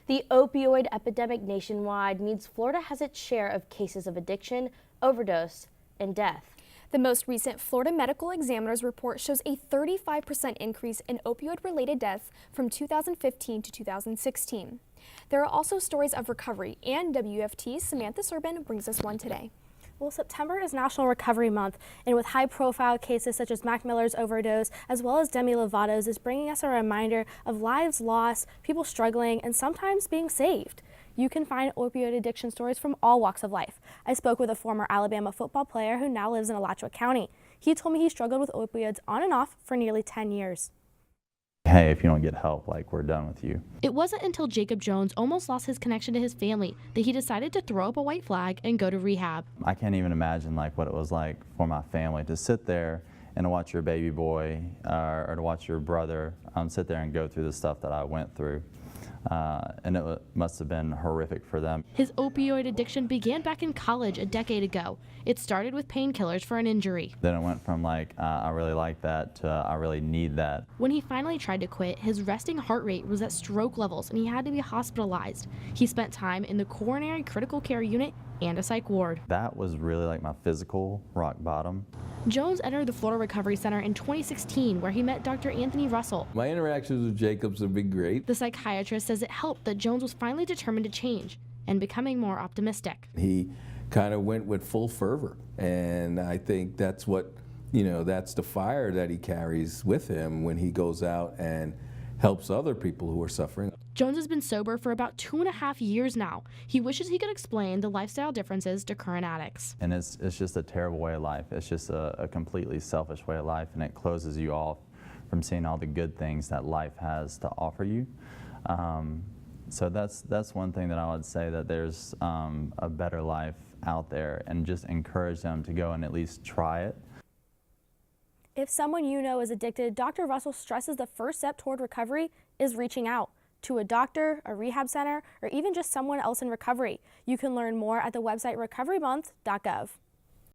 The opioid epidemic nationwide means Florida has its share of cases of addiction, overdose, and death. The most recent Florida Medical Examiner's report shows a 35% increase in opioid-related deaths from 2015 to 2016. There are also stories of recovery, and WUFT's Samantha Serbin brings us one today. Well, September is National Recovery Month, and with high-profile cases such as Mac Miller's overdose, as well as Demi Lovato's, is bringing us a reminder of lives lost, people struggling, and sometimes being saved. You can find opioid addiction stories from all walks of life. I spoke with a former Alabama football player who now lives in Alachua County. He told me he struggled with opioids on and off for nearly 10 years. Hey, if you don't get help, we're done with you. It wasn't until Jacob Jones almost lost his connection to his family that he decided to throw up a white flag and go to rehab. I can't even imagine what it was like for my family to sit there and to watch your baby boy or to watch your brother sit there and go through the stuff that I went through. And it must have been horrific for them. His opioid addiction began back in college a decade ago. It started with painkillers for an injury. Then it went from I really like that to I really need that. When he finally tried to quit, his resting heart rate was at stroke levels and he had to be hospitalized. He spent time in the coronary critical care unit and a psych ward. That was really my physical rock bottom. Jones entered the Florida Recovery Center in 2016, where he met Dr. Anthony Russell. My interactions with Jacobs have been great. The psychiatrist says it helped that Jones was finally determined to change and becoming more optimistic. He kind of went with full fervor, and I think that's what, that's the fire that he carries with him when he goes out and helps other people who are suffering. Jones has been sober for about 2.5 years now. He wishes he could explain the lifestyle differences to current addicts. And it's just a terrible way of life. It's just a completely selfish way of life, and it closes you off from seeing all the good things that life has to offer you. So that's one thing that I would say, that there's a better life out there, and just encourage them to go and at least try it. If someone you know is addicted, Dr. Russell stresses the first step toward recovery is reaching out to a doctor, a rehab center, or even just someone else in recovery. You can learn more at the website recoverymonth.gov.